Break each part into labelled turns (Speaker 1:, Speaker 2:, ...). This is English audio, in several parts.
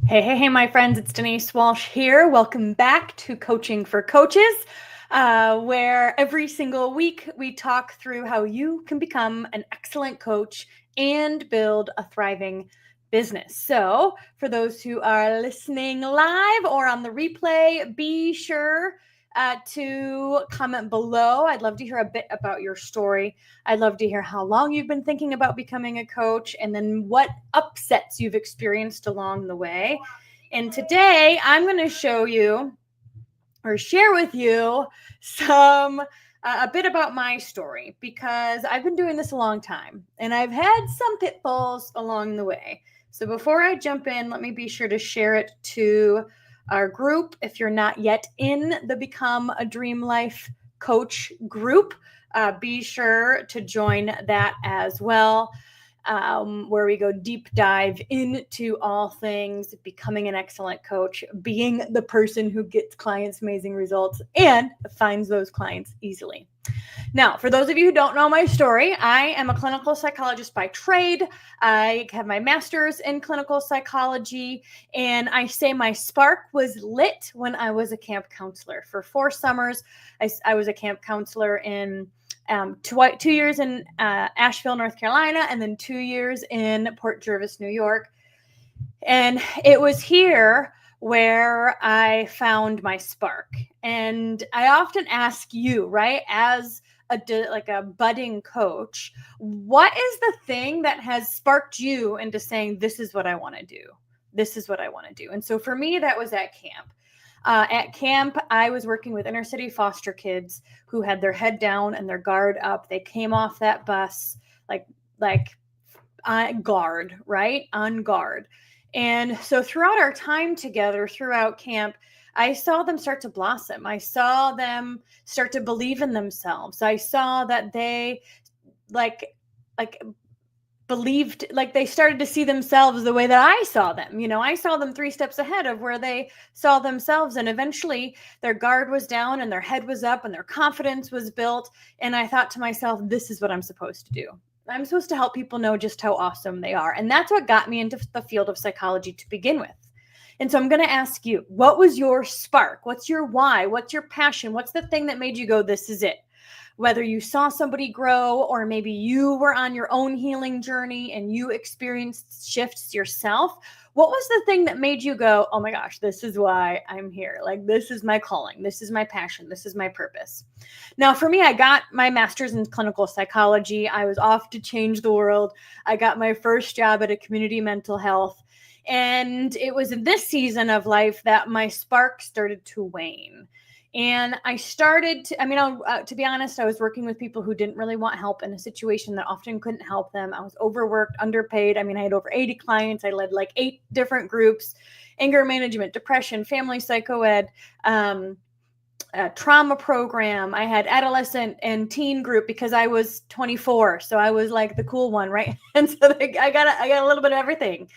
Speaker 1: Hey, my friends, it's Denise Walsh here. Welcome back to Coaching for Coaches, where every single week we talk through how you can become an excellent coach and build a thriving business. So, for those who are listening live or on the replay, be sure to comment below. I'd love to hear a bit about your story. I'd love to hear how long you've been thinking about becoming a coach and then what upsets you've experienced along the way. And today I'm going to show you or share with you a bit about my story, because I've been doing this a long time and I've had some pitfalls along the way. So before I jump in, let me be sure to share it to our group. If you're not yet in the Become a Dream Life Coach group, be sure to join that as well, where we go deep dive into all things becoming an excellent coach, being the person who gets clients amazing results and finds those clients easily. Now, for those of you who don't know my story, I am a clinical psychologist by trade. I have my master's in clinical psychology, and I say my spark was lit when I was a camp counselor. For 4 summers, I was a camp counselor in 2 years in Asheville, North Carolina, and then 2 years in Port Jervis, New York. And it was here where I found my spark. And I often ask you, right, as a budding coach, what is the thing that has sparked you into saying, this is what I want to do? This is what I want to do. And so for me, that was at camp. At camp, I was working with inner city foster kids who had their head down and their guard up. They came off that bus like on guard, right? On guard. And so throughout our time together, throughout camp, I saw them start to blossom. I saw them start to believe in themselves. I saw that they believed, like they started to see themselves the way that I saw them. You know, I saw them 3 steps ahead of where they saw themselves. And eventually their guard was down and their head was up and their confidence was built. And I thought to myself, this is what I'm supposed to do. I'm supposed to help people know just how awesome they are. And that's what got me into the field of psychology to begin with. And so I'm going to ask you, what was your spark? What's your why? What's your passion? What's the thing that made you go, this is it? Whether you saw somebody grow, or maybe you were on your own healing journey and you experienced shifts yourself, what was the thing that made you go, oh my gosh, this is why I'm here? Like, this is my calling. This is my passion. This is my purpose. Now, for me, I got my master's in clinical psychology. I was off to change the world. I got my first job at a community mental health. And it was in this season of life that my spark started to wane. And I started to be honest, I was working with people who didn't really want help in a situation that often couldn't help them. I was overworked, underpaid. I had over 80 clients. I led like 8 different groups: anger management, depression, family psychoed, trauma program. I had adolescent and teen group because I was 24. So I was like the cool one, right? And so I got a little bit of everything.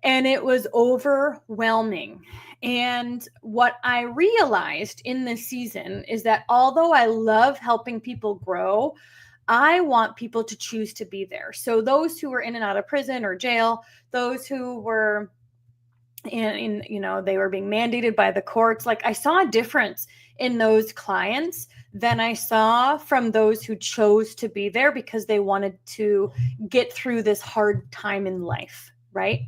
Speaker 1: And it was overwhelming. And what I realized in this season is that although I love helping people grow, I want people to choose to be there. So those who were in and out of prison or jail, those who were in they were being mandated by the courts, like I saw a difference in those clients than I saw from those who chose to be there because they wanted to get through this hard time in life, right?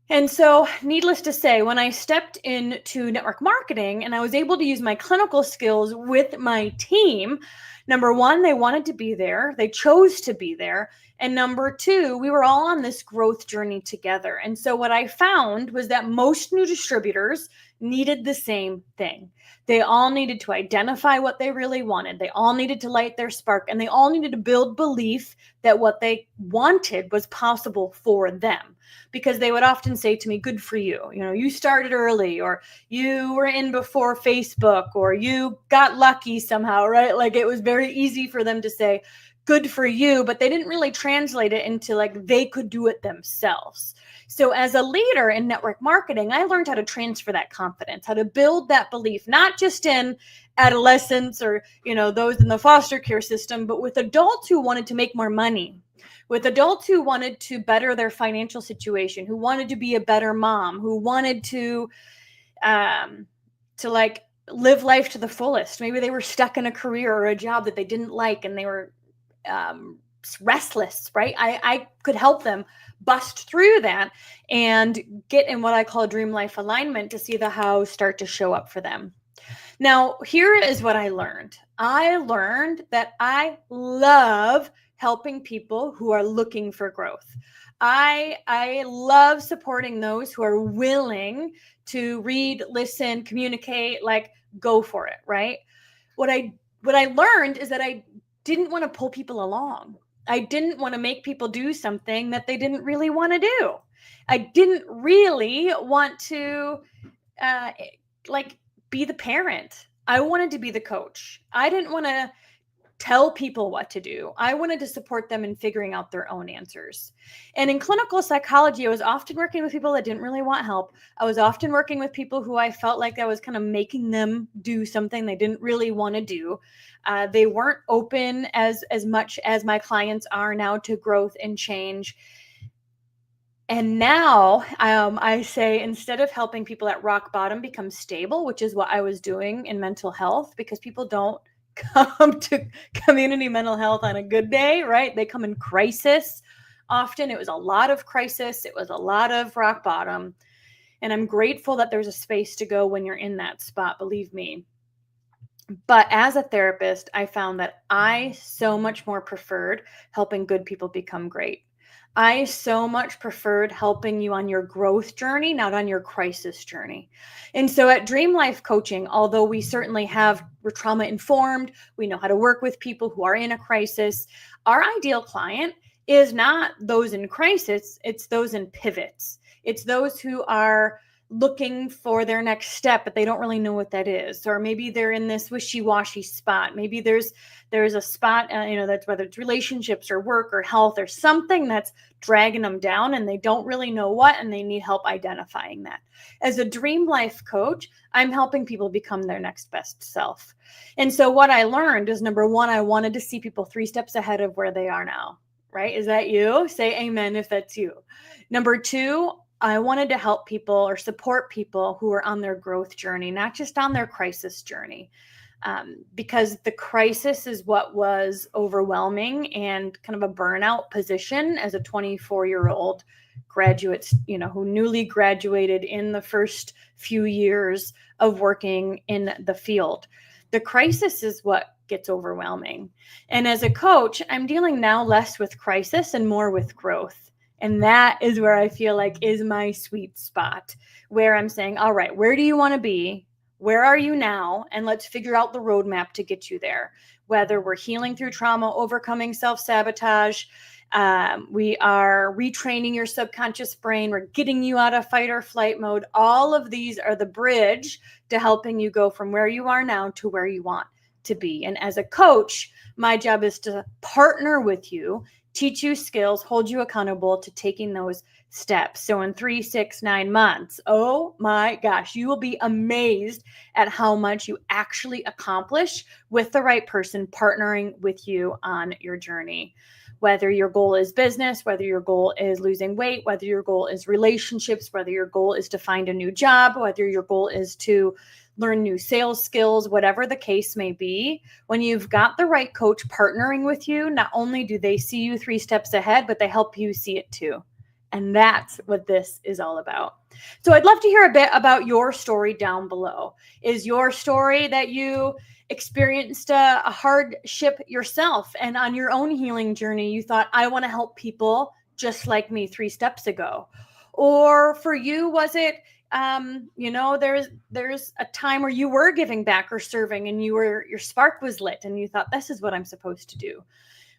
Speaker 1: And so, needless to say, when I stepped into network marketing and I was able to use my clinical skills with my team, number one, they wanted to be there. They chose to be there. And number two, we were all on this growth journey together. And so what I found was that most new distributors needed the same thing. They all needed to identify what they really wanted. They all needed to light their spark, and they all needed to build belief that what they wanted was possible for them. Because they would often say to me, good for you. You started early, or you were in before Facebook, or you got lucky somehow, right? Like, it was very easy for them to say, good for you, but they didn't really translate it into like they could do it themselves. So as a leader in network marketing, I learned how to transfer that confidence, how to build that belief, not just in adolescents or, those in the foster care system, but with adults who wanted to make more money, with adults who wanted to better their financial situation, who wanted to be a better mom, who wanted to like live life to the fullest. Maybe they were stuck in a career or a job that they didn't like and they were restless, right? I could help them bust through that and get in what I call dream life alignment to see the how start to show up for them. Now, here is what I learned. I learned that I love helping people who are looking for growth. I love supporting those who are willing to read, listen, communicate, like go for it, right? What I learned is that I didn't want to pull people along. I didn't want to make people do something that they didn't really want to do. I didn't really want to like be the parent. I wanted to be the coach. I didn't want to tell people what to do. I wanted to support them in figuring out their own answers. And in clinical psychology, I was often working with people that didn't really want help. I was often working with people who I felt like I was kind of making them do something they didn't really want to do. They weren't open as much as my clients are now to growth and change. And now I say, instead of helping people at rock bottom become stable, which is what I was doing in mental health, because people don't come to community mental health on a good day, right? They come in crisis. Often it was a lot of crisis. It was a lot of rock bottom. And I'm grateful that there's a space to go when you're in that spot, believe me. But as a therapist, I found that I so much more preferred helping good people become great. I so much preferred helping you on your growth journey, not on your crisis journey. And so at Dream Life Coaching, although we certainly we're trauma informed, we know how to work with people who are in a crisis, our ideal client is not those in crisis, it's those in pivots. It's those who are looking for their next step, but they don't really know what that is. Or maybe they're in this wishy-washy spot. Maybe there's a spot, that's whether it's relationships or work or health or something that's dragging them down and they don't really know what, and they need help identifying that. As a Dream Life coach, I'm helping people become their next best self. And so what I learned is, number one, I wanted to see people 3 steps ahead of where they are now, right? Is that you? Say amen if that's you. Number 2, I wanted to help people or support people who are on their growth journey, not just on their crisis journey. Because the crisis is what was overwhelming and kind of a burnout position as a 24-year-old graduate, who newly graduated in the first few years of working in the field. The crisis is what gets overwhelming. And as a coach, I'm dealing now less with crisis and more with growth. And that is where I feel like is my sweet spot, where I'm saying, all right, where do you want to be? Where are you now? And let's figure out the roadmap to get you there. Whether we're healing through trauma, overcoming self-sabotage, we are retraining your subconscious brain, we're getting you out of fight or flight mode. All of these are the bridge to helping you go from where you are now to where you want to be. And as a coach, my job is to partner with you, teach you skills, hold you accountable to taking those steps. So in 3, 6, 9 months, oh my gosh, you will be amazed at how much you actually accomplish with the right person partnering with you on your journey. Whether your goal is business, whether your goal is losing weight, whether your goal is relationships, whether your goal is to find a new job, whether your goal is to learn new sales skills, whatever the case may be, when you've got the right coach partnering with you, not only do they see you 3 steps ahead, but they help you see it too. And that's what this is all about. So I'd love to hear a bit about your story down below. Is your story that you experienced a hardship yourself, and on your own healing journey, you thought, I want to help people just like me 3 steps ago? Or for you, was it, there's a time where you were giving back or serving and your spark was lit and you thought, this is what I'm supposed to do.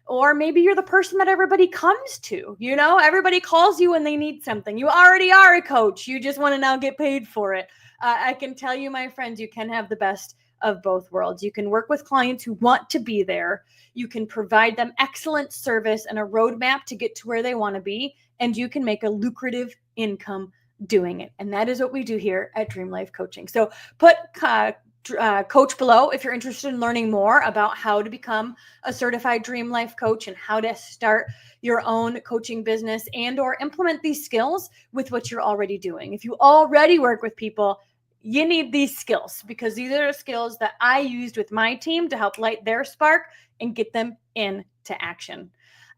Speaker 1: Or maybe you're the person that everybody comes to, everybody calls you when they need something. You already are a coach. You just want to now get paid for it. I can tell you, my friends, you can have the best of both worlds. You can work with clients who want to be there. You can provide them excellent service and a roadmap to get to where they want to be. And you can make a lucrative income doing it. And that is what we do here at Dream Life Coaching. So put coach below if you're interested in learning more about how to become a certified Dream Life coach and how to start your own coaching business and or implement these skills with what you're already doing. If you already work with people, you need these skills because these are the skills that I used with my team to help light their spark and get them into action.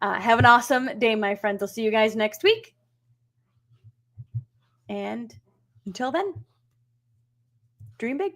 Speaker 1: Have an awesome day, my friends. I'll see you guys next week. And until then, dream big.